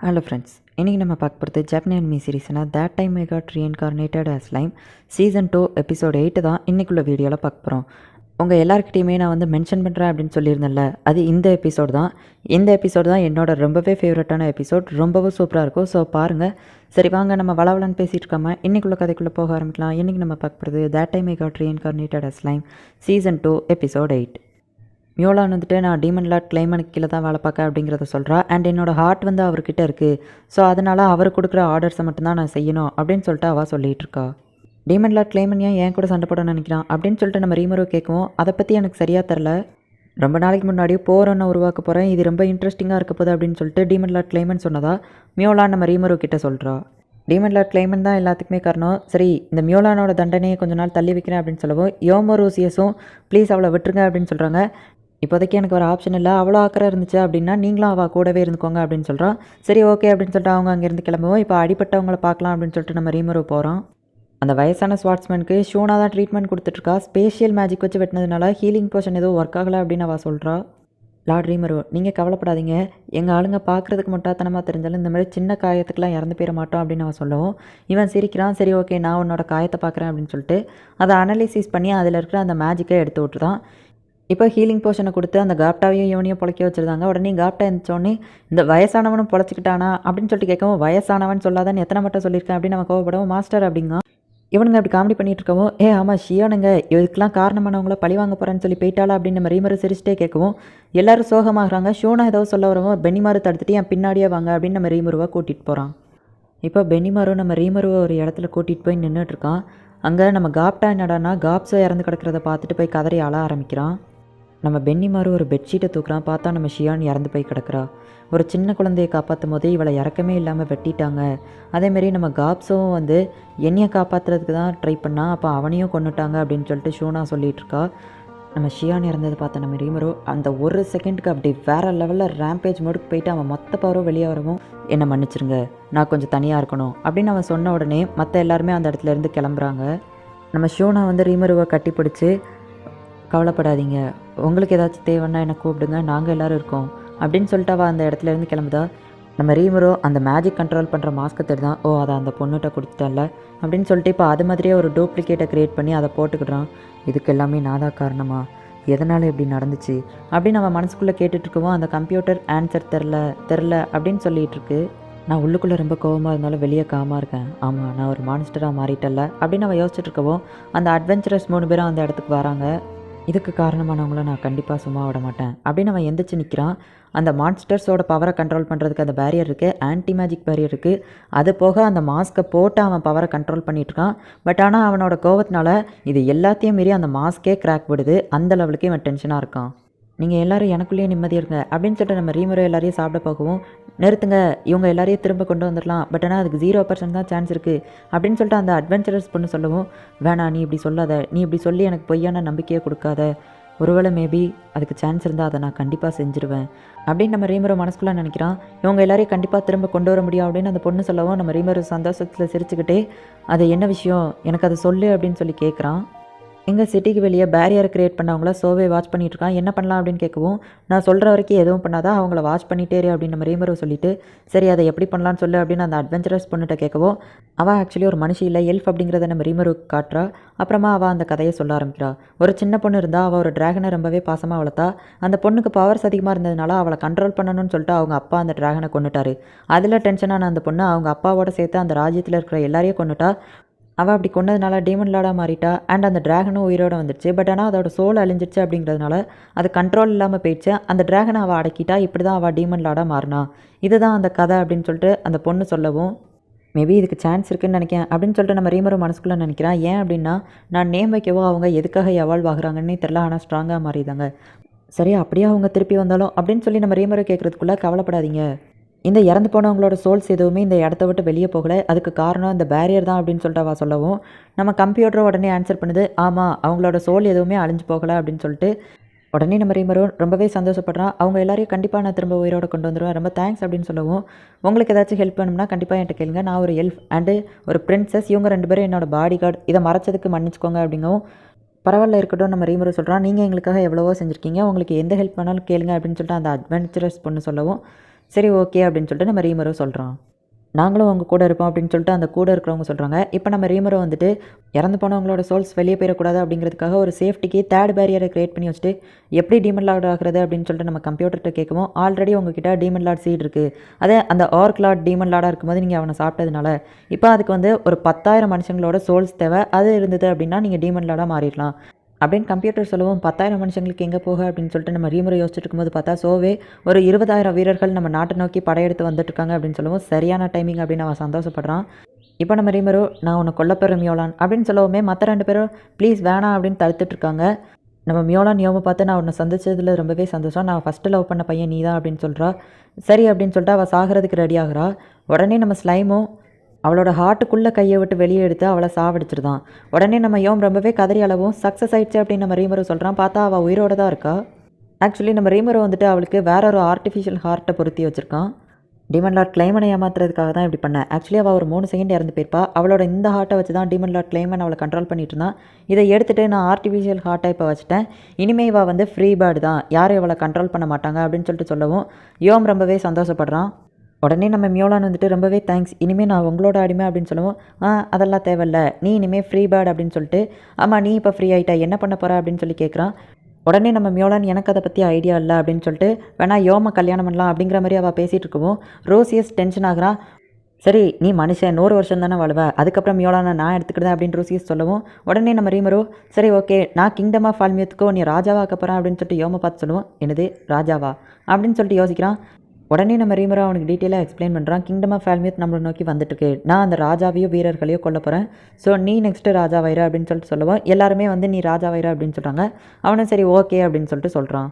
Hello friends, இன்றைக்கி நம்ம பார்க்க போகிறது ஜாப்பனீஸ் அனிமி சீரிஸ்னா that time I got reincarnated as slime season 2 episode 8 தான் இன்றைக்குள்ள வீடியோவில் பார்க்க போகிறோம். உங்கள் எல்லாருக்கிட்டையுமே நான் வந்து மென்ஷன் பண்ணுறேன் அப்படின்னு சொல்லியிருந்தேன்ல, அது இந்த எபிசோட் தான். இந்த எபிசோட் தான் என்னோட ரொம்பவே ஃபேவரட்டான எபிசோட். ரொம்பவும் சூப்பராக இருக்கும். ஸோ பாருங்கள். சரி வாங்க, நம்ம வளவலன்னு பேசிகிட்டு இருக்காம இன்றைக்குள்ள கதைக்குள்ளே போக ஆரம்பிக்கலாம். இன்றைக்கி நம்ம பார்க்க போகிறது that time I got reincarnated as slime season 2 episode 8. மியோலான் வந்துட்டு நான் டீமன் லார்ட் கிளைமனுக்கு கீழே தான் வேலை பார்க்க அப்படிங்கிறத சொல்கிறா. அண்ட் என்னோடய ஹார்ட் வந்து அவர்கிட்ட இருக்குது. ஸோ அதனால் அவர் கொடுக்குற ஆர்டர்ஸை மட்டும்தான் நான் செய்யணும் அப்படின்னு சொல்லிட்டு அவள் சொல்லிகிட்டு இருக்கா. டீமன் லார்ட் கிளைமன் ஏன் கூட சண்டை போட நினைக்கிறான் அப்படின்னு சொல்லிட்டு நம்ம ரீமரோ கேட்கவும், அதை பற்றி எனக்கு சரியாக தெரில. ரொம்ப நாளைக்கு முன்னாடி போகிறோன்னு உருவாக்க போகிறேன், இது ரொம்ப இன்ட்ரெஸ்டிங்காக இருக்க போகுது அப்படின்னு சொல்லிட்டு டீமன் லார்ட் கிளைமன் சொன்னதா மியோலான் நம்ம ரீமரோ கிட்ட சொல்கிறா. டீமன் லார்ட் கிளைமன் தான் எல்லாத்துக்குமே காரணம். சரி, இந்த மியோலானோட தண்டனையை கொஞ்ச நாள் தள்ளி வைக்கிறேன் அப்படின்னு சொல்லவும் யோமோரோசியஸும் ப்ளீஸ் அவளை விட்டுருங்க அப்படின்னு சொல்கிறாங்க. இப்போதைக்கு எனக்கு ஒரு ஆப்ஷன் இல்லை, அவ்வளோ ஆக்கரை இருந்துச்சு அப்படின்னா நீங்களும் அவள் கூடவே இருந்துக்கோங்க அப்படின்னு சொல்கிறான். சரி ஓகே அப்படின்னு சொல்லிட்டு அவங்க அங்கேருந்து கிளம்புவோம். இப்போ அடிப்பட்டவங்களை பார்க்கலாம் அப்படின்னு சொல்லிட்டு நம்ம ரீமரோ போகிறோம். அந்த வயசான ஸ்வாட்ஸ்மேனுக்கு ஷூனா தான் ட்ரீட்மெண்ட் கொடுத்துட்ருக்கா. ஸ்பேஷியல் மேஜிக் வச்சு வெட்டினதுனால ஹீலிங் போர்ஷன் எதுவும் ஒர்க் ஆகலை அப்படின்னு அவள் சொல்கிறா. லார்ட் ரீமரோ, நீங்கள் கவலைப்படாதீங்க, எங்கள் ஆளுங்க பார்க்குறதுக்கு முட்டாத்தனமாக தெரிஞ்சாலும் இந்த மாதிரி சின்ன காயத்துக்கெலாம் இறந்து போயிட மாட்டோம் அப்படின்னு அவன் சொல்லவும் இவன் சிரிக்கிறான். சரி ஓகே, நான் உன்னோட காயத்தை பார்க்குறேன் அப்படின்னு சொல்லிட்டு அதை அனலைசிஸ் பண்ணி அதில் இருக்கிற அந்த மேஜிக்கை எடுத்து விட்டுதான். இப்போ ஹீலிங் போர்ஷனை கொடுத்து அந்த காப்டாவையும் இவனையும் பொழைக்க வச்சுருந்தாங்க. உடனே காப்டா இருந்துச்சோடனே இந்த வயசானவனும் பொழைச்சிக்கிட்டானா அப்படின்னு சொல்லிட்டு கேட்கவும், வயசானவன் சொல்லாதான் எத்தனை மட்டும் சொல்லியிருக்கேன் அப்படின்னு நம்ம கோவப்படவும், மாஸ்டர் அப்படிங்க இவனுங்க அப்படி காமெடி பண்ணிட்டு இருக்கவும், ஆமாம் ஷியானுங்க இதுக்கெலாம் காரணமானவங்கள பழி வாங்க போகிறேன்னு சொல்லி போயிட்டாளா அப்படின்னு நம்ம ரீமரு சிரிச்சிட்டே கேட்கவும் எல்லாரும் சோகமாகறாங்க. ஷூனா ஏதோ சொல்ல வரவும் பெனிமாரு தடுத்துட்டு என் பின்னாடியே வாங்க அப்படின்னு நம்ம ரீமருவை கூட்டிகிட்டு போகிறான். இப்போ பெனிமாரும் நம்ம ரீமருவை ஒரு இடத்துல கூட்டிகிட்டு போய் நின்றுட்டுருக்கான். அங்கே நம்ம காப்டா என்னடானா காப்ஸை இறந்து கிடக்கிறத பார்த்துட்டு போய் கதறி அழ ஆரம்பிக்கிறான். நம்ம பென்னிமாரு ஒரு பெட்ஷீட்டை தூக்குறான். பார்த்தா நம்ம ஷியான் இறந்து போய் கிடக்கிறா. ஒரு சின்ன குழந்தையை காப்பாற்றும் போதே இவளை இறக்கமே இல்லாமல் வெட்டிட்டாங்க. அதேமாரி நம்ம காப்ஸும் வந்து என்னையை காப்பாற்றுறதுக்கு தான் ட்ரை பண்ணால், அப்போ அவனையும் கொண்டுட்டாங்க அப்படின்னு சொல்லிட்டு ஷூனா சொல்லிகிட்டு இருக்கா. நம்ம ஷியான் இறந்ததை பார்த்த நம்ம ரீமரோ அந்த ஒரு செகண்டுக்கு அப்படி வேறு லெவலில் ரேம்பேஜ் மோடுக்கு போயிட்டு அவன் மொத்த பவரும் வெளியே வரவும், என்னை மன்னிச்சிருங்க, நான் கொஞ்சம் தனியாக இருக்கணும் அப்படின்னு அவன் சொன்ன உடனே மற்ற எல்லாருமே அந்த இடத்துல இருந்து கிளம்புறாங்க. நம்ம ஷூனா வந்து ரீமருவை கட்டி பிடிச்சி, கவலைப்படாதீங்க, உங்களுக்கு ஏதாச்சும் தேவைன்னா என்னை கூப்பிடுங்க, நாங்கள் எல்லோரும் இருக்கோம் அப்படின்னு சொல்லிட்டு அவள் அந்த இடத்துல இருந்து கிளம்புதா. நம்ம ரீமரோ அந்த மேஜிக் கண்ட்ரோல் பண்ணுற மாஸ்க்கை தெரிதான். அதை அந்த பொண்ணுகிட்ட கொடுத்துட்டல அப்படின்னு சொல்லிட்டு இப்போ அது மாதிரியே ஒரு டூப்ளிகேட்டை க்ரியேட் பண்ணி அதை போட்டுக்கிட்டான். இதுக்கு எல்லாமே நான் தான் காரணமா, எதனால் இப்படி நடந்துச்சு அப்படின்னு அவன் மனசுக்குள்ளே கேட்டுட்ருக்கவும் அந்த கம்ப்யூட்டர் ஆன்சர் தெரில அப்படின்னு சொல்லிகிட்டு இருக்கு. நான் உள்ளுக்குள்ளே ரொம்ப கோவமாக இருந்தாலும் வெளியே காமாக இருக்கேன். ஆமாம், நான் ஒரு மான்ஸ்டராக மாறிட்டல அப்படின்னு அவன் யோசிச்சுட்டு இருக்கவும் அந்த அட்வென்ச்சரஸ் 3 பேரும் அந்த இடத்துக்கு வராங்க. இதுக்கு காரணமானவங்கள நான் கண்டிப்பாக சும்மா விட மாட்டேன் அப்படின்னு அவன் எந்திரிச்சு நிற்கிறான். அந்த மான்ஸ்டர்ஸோட பவரை கண்ட்ரோல் பண்ணுறதுக்கு அந்த பேரியர் இருக்குது, ஆன்டி மேஜிக் பேரியர் இருக்குது. அது போக அந்த மாஸ்க்கை போட்டு அவன் பவரை கண்ட்ரோல் பண்ணிகிட்ருக்கான். பட் ஆனால் அவனோட கோவத்தினால இது எல்லாத்தையும் மீறி அந்த மாஸ்க்கே கிராக் விடுது. அந்த லெவலுக்கு இவன் டென்ஷனாக இருக்கான். நீங்கள் எல்லோரும் எனக்குள்ளேயே நிம்மதியாக இருங்க அப்படின்னு சொல்லிட்டு நம்ம ரீமரோ எல்லாரையும் சாப்பிட போகவும், நிறுத்துங்க, இவங்க எல்லாரையும் திரும்ப கொண்டு வந்துடலாம், பட் ஆனால் அதுக்கு 0% தான் சான்ஸ் இருக்குது அப்படின்னு சொல்லிட்டு அந்த அட்வென்ச்சரஸ் பொண்ணு சொல்லவும், வேணாம் நீ இப்படி சொல்லாத, நீ இப்படி சொல்லி எனக்கு பொய்யான நம்பிக்கையை கொடுக்காத, ஒருவேளை மேபி அதுக்கு சான்ஸ் இருந்தால் அதை நான் கண்டிப்பாக செஞ்சுருவேன் அப்படின்னு நம்ம ரீமரோ மனசுக்குள்ளே நினைக்கிறான். இவங்க எல்லாரையும் கண்டிப்பாக திரும்ப கொண்டு வர முடியும் அப்படின்னு அந்த பொண்ணு சொல்லவும் நம்ம ரீமரோ சந்தோஷத்தில் சிரிச்சுக்கிட்டே, அது என்ன விஷயம் எனக்கு அதை சொல்லு அப்படின்னு சொல்லி கேட்குறான். எங்கள் சிட்டிக்கு வெளியே பேரியரை க்ரியேட் பண்ணவங்கள சோவே வாட்ச் பண்ணிகிட்ருக்கான். என்ன பண்ணலாம் அப்படின்னு கேட்கவும், நான் சொல்கிற வரைக்கும் எதுவும் பண்ணாதா, அவங்கள வாட்ச் பண்ணிட்டேரு அப்படின்னு நம்ம ரீமரோ சொல்லிட்டு, சரி அதை எப்படி பண்ணலான்னு சொல்லு அப்படின்னு அந்த அட்வென்ச்சரஸ் பொண்ணுகிட்ட கேட்கவும், அவள் ஆக்சுவலி ஒரு மனுஷி இல்லை, எல்ஃப் அப்படிங்கிறத நம்ம ரீமரோக்கு காட்டுறா. அப்புறமா அவள் அந்த கதையை சொல்ல ஆரம்பிக்கிறா. ஒரு சின்ன பொண்ணு இருந்தால் அவள் ஒரு டிராகனை ரொம்பவே பாசமாக வளர்த்தா. அந்த பொண்ணுக்கு பவர்ஸ் அதிகமாக இருந்ததுனால அவளை கண்ட்ரோல் பண்ணணும்னு சொல்லிட்டு அவங்க அப்பா அந்த டிராகனை கொண்டுட்டாரு. அதில் டென்ஷனான அந்த பொண்ணு அவங்க அப்பாவோட சேர்த்து அந்த ராஜ்யத்தில் இருக்கிற எல்லாரையும் கொண்டுட்டா. அவள் அப்படி கொண்டதுனால டீமன் லார்டாக மாறிட்டா. அண்ட் அந்த டிராகனும் உயிரோடு வந்துடுச்சு. பட் ஆனால் அதோட சோல் அழிஞ்சிடுச்சு அப்படிங்கிறதுனால அது கண்ட்ரோல் இல்லாமல் போயிடுச்சு. அந்த டிராகனை அவள் அடக்கிட்டா. இப்படி தான் அவள் டீமன் லார்டாக மாறினா. இதுதான் அந்த கதை அப்படின்னு சொல்லிட்டு அந்த பொண்ணு சொல்லவும், மேபி இதுக்கு சான்ஸ் இருக்குன்னு நினைக்கிறேன் அப்படின்னு சொல்லிட்டு நம்ம ரீமரோ மனசுக்குள்ளே நினைக்கிறான். ஏன் அப்படின்னா நான் நேம் வைக்கவோ அவங்க எதுக்காக எவால்வ் ஆகுறாங்கன்னே தெரில, ஆனால் ஸ்ட்ராங்காக மாறிதாங்க. சரி அப்படியே அவங்க திருப்பி வந்தாலும் அப்படின்னு சொல்லி நம்ம ரீமரோ கேட்குறதுக்குள்ளே, கவலைப்படாதீங்க, இந்த இறந்து போனவங்களோட சோல்ஸ் எதுவுமே இந்த இடத்த விட்டு வெளியே போகலை, அதுக்கு காரணம் இந்த பேரியர் தான் அப்படின்னு சொல்லிட்டு அவள் சொல்லவும் நம்ம கம்ப்யூட்டர் உடனே ஆன்சர் பண்ணுது, ஆமாம் அவங்களோட சோல் எதுவுமே அழிஞ்சு போகலை அப்படின்னு சொல்லிட்டு. உடனே நம்ம ரீமரோ ரொம்பவே சந்தோஷப்படுறான். அவங்க எல்லாரையும் கண்டிப்பாக நான் திரும்ப உயிரோடு கொண்டு வந்துடுவேன், ரொம்ப தேங்க்ஸ் அப்படின்னு சொல்லவும், உங்களுக்கு ஏதாச்சும் ஹெல்ப் வேணும்னா கண்டிப்பாக என்கிட்ட கேளுங்க, நான் ஒரு எல்ஃப் அண்டு ஒரு பிரின்சஸ், இவங்க 2 பேரும் என்னோட பாடி கார்டு, இதை மறைச்சதுக்கு மன்னிச்சுக்கோங்க அப்படிங்கவும், பரவாயில்ல இருக்கட்டும் நம்ம ரீமரோ சொல்கிறான். நீங்கள் எங்களுக்காக எவ்வளவோ செஞ்சுருக்கீங்க, உங்களுக்கு எந்த ஹெல்ப் வேணாலும் கேளுங்க அப்படின்னு சொல்லிட்டு அந்த அட்வென்ச்சரஸ் பொண்ணு சொல்லவும், சரி ஓகே அப்படின்னு சொல்லிட்டு நம்ம ரீமரோ சொல்கிறான். நாங்களும் உங்க கூட இருப்போம் அப்படின்னு சொல்லிட்டு அந்த கூட இருக்கிறவங்க சொல்கிறாங்க. இப்போ நம்ம ரீமரோ வந்துட்டு இறந்து போனவங்களோட சோல்ஸ் வெளியே போயிடக்கூடாது அப்படிங்கிறதுக்காக ஒரு சேஃப்டிக்கு தேர்ட் பேரியரை கிரியேட் பண்ணி வச்சுட்டு எப்படி டீமன் லார்ட் ஆகிறது அப்படின்னு சொல்லிட்டு நம்ம கம்ப்யூட்டர்கிட்ட கேட்கவும் ஆல்ரெடி உங்ககிட்ட டீமன் லார்ட் சீட் இருக்குது. அதே அந்த ஆர்க் லார்ட் டீமன் லார்டாக இருக்கும்போது நீங்கள் அவனை சாப்பிட்டதுனால இப்போ அதுக்கு வந்து ஒரு 10,000 மனுஷங்களோட சோல்ஸ் தேவை. அது இருந்தது அப்படின்னா நீங்கள் டீமன் லார்டாக மாறிடலாம் அப்படின்னு கம்ப்யூட்டர் சொல்லவும் 10,000 மனுஷங்களுக்கு எங்கே போக அப்படின்னு சொல்லிட்டு நம்ம ரீமுறை யோசிச்சுட்டு இருக்கும்போது பார்த்தா சோவே ஒரு 20,000 வீரர்கள் நம்ம நாட்டை நோக்கி படையெடுத்து வந்துட்டுருக்காங்க அப்படின்னு சொல்லவும் சரியான டைமிங் அப்படின்னு அவன் சந்தோஷப்படுறான். இப்போ நம்ம ரீமரோ நான் உன்னை கொல்லப்பெற மியோலான் அப்படின்னு சொல்லவுமே மற்ற 2 பேரும் ப்ளீஸ் வேணாம் அப்படின்னு தடுத்துட்ருக்காங்க. நம்ம மியோலான் யோவை பார்த்து நான் உன்னை சந்திச்சதில் ரொம்பவே சந்தோஷம், நான் ஃபஸ்ட்டு லவ் பண்ண பையன் நீ தான் அப்படின்னு சொல்கிறா. சரி அப்படின்னு சொல்லிட்டு அவள் சாகிறதுக்கு ரெடி ஆகிறா. உடனே நம்ம ஸ்லைமும் அவளோட ஹார்ட்டுக்குள்ளே கையை விட்டு வெளியே எடுத்து அவளை சாவடிச்சிருதான். உடனே நம்ம யோம் ரொம்பவே கதறி அளவும் சக்ஸஸ் ஆயிடுச்சு அப்படின்னு நம்ம ரீமரோ சொல்கிறான். பார்த்தா அவள் உயிரோடு தான் இருக்கா. ஆக்சுவலி நம்ம ரீமரோ வந்துட்டு அவளுக்கு வேற ஒரு ஆர்டிஃபிஷியல் ஹார்ட்டை பொருத்தி வச்சுருக்கான். டீமன் லார்ட் கிளைமனை ஏமாத்துறதுக்காக தான் இப்படி பண்ணேன். ஆக்சுவலி அவள் ஒரு 3 செகண்ட் இறந்து போயிருப்பா. அவளோட இந்த ஹார்ட்டை வச்சு தான் டீமன் லார்ட் கிளைமன் அவளை கண்ட்ரோல் பண்ணிட்டு இருந்தான். இதை எடுத்துகிட்டு நான் ஆர்டிஃபிஷியல் ஹார்ட்டை இப்போ வச்சுட்டேன். இனிமேல் இவள் வந்து ஃப்ரீ பேர்டு தான், யாரும் இவளை கண்ட்ரோல் பண்ண மாட்டாங்க அப்படின்னு சொல்லிட்டு சொல்லவும் யோம் ரொம்பவே சந்தோஷப்படுறான். உடனே நம்ம மியோலான் வந்துட்டு ரொம்பவே தேங்க்ஸ், இனிமேல் நான் உங்களோட அடிமை அப்படின்னு சொல்லவும் அதெல்லாம் தேவையில்ல, நீ இனிமேல் ஃப்ரீ பேர்ட் அப்படின்னு சொல்லிட்டு ஆமாம் நீ இப்போ ஃப்ரீ ஆகிட்டா என்ன பண்ண போகிற அப்படின்னு சொல்லி கேட்குறான். உடனே நம்ம மியோலான் எனக்கு அதை பற்றி ஐடியா இல்லை அப்படின்னு சொல்லிட்டு வேணா யோம கல்யாணம் பண்ணலாம் அப்படிங்கிற மாதிரி அவள் பேசிகிட்டு இருக்கவும் ரோசியஸ் டென்ஷன் ஆகுறான். சரி நீ மனுஷன் 100 வருஷம் தானே வாழ்வ, அதுக்கப்புறம் மியோலானை நான் எடுத்துக்கிட்டேன் அப்படின்னு ரோசியஸ் சொல்லவும் உடனே நம்ம ரீமரோ சரி ஓகே நான் கிங்டம் ஆஃப் ஃபால்மியூத்துக்கோ நீ ராஜாவாக்க போகிறேன் அப்படின்னு சொல்லிட்டு யோம பார்த்து சொல்லுவோம். என்னது ராஜாவா அப்படின்னு சொல்லிட்டு யோசிக்கிறான். உடனே நம்ம ரீமரோ அவனுக்கு டீட்டெயிலாக எக்ஸ்பிளைன் பண்ணுறான். கிங்டம் ஆஃப் ஃபால்மியூத் நம்மளை நோக்கி வந்துட்டுருக்கு, நான் அந்த ராஜாவையோ வீரர்களையோ கொல்ல போகிறேன், ஸோ நீ நெக்ஸ்ட்டு ராஜாவாயிரு அப்படின்னு சொல்லிட்டு சொல்லுவோம். எல்லாருமே வந்து நீ ராஜாவாயிரு அப்படின்னு சொல்கிறாங்க. அவனும் சரி ஓகே அப்படின்னு சொல்லிட்டு சொல்கிறான்.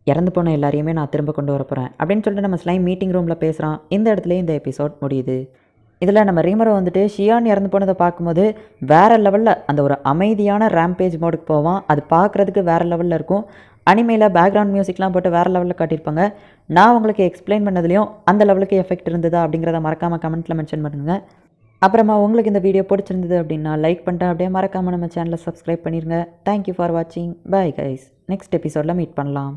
இறந்து போன எல்லாரையுமே நான் திரும்ப கொண்டு வர போகிறேன் அப்படின்னு சொல்லிட்டு நம்ம ஸ்லைம் மீட்டிங் ரூமில் பேசுகிறான். இந்த இடத்துல இந்த எபிசோட் முடியுது. இதில் நம்ம ரீமரோ வந்துட்டு ஷியான் இறந்து போனதை பார்க்கும்போது வேறு லெவலில் அந்த ஒரு அமைதியான ரேம்பேஜ் மோடுக்கு போவான். அது பார்க்குறதுக்கு வேறு லெவலில் இருக்கும். அனிமையில் பேக்ரவுண்ட் மியூசிக்லாம் போட்டு வேறு லெவலில் காட்டியிருப்பாங்க. நான் உங்களுக்கு எக்ஸ்பிளைன் பண்ணதுலேயும் அந்த லெவலுக்கு எஃபெக்ட் இருந்ததா அப்படிங்கிறத மறக்காமல் கமெண்ட்டில் மென்ஷன் பண்ணுங்கள். அப்புறமா உங்களுக்கு இந்த வீடியோ பிடிச்சிருந்தது அப்படின்னா லைக் பண்ணிட்டு அப்படியே மறக்காமல் நம்ம சேனலை சப்ஸ்கிரைப் பண்ணிடுங்க. தேங்க்யூ ஃபார் வாட்சிங். Bye guys. நெக்ஸ்ட் எபிசோடில் மீட் பண்ணலாம்.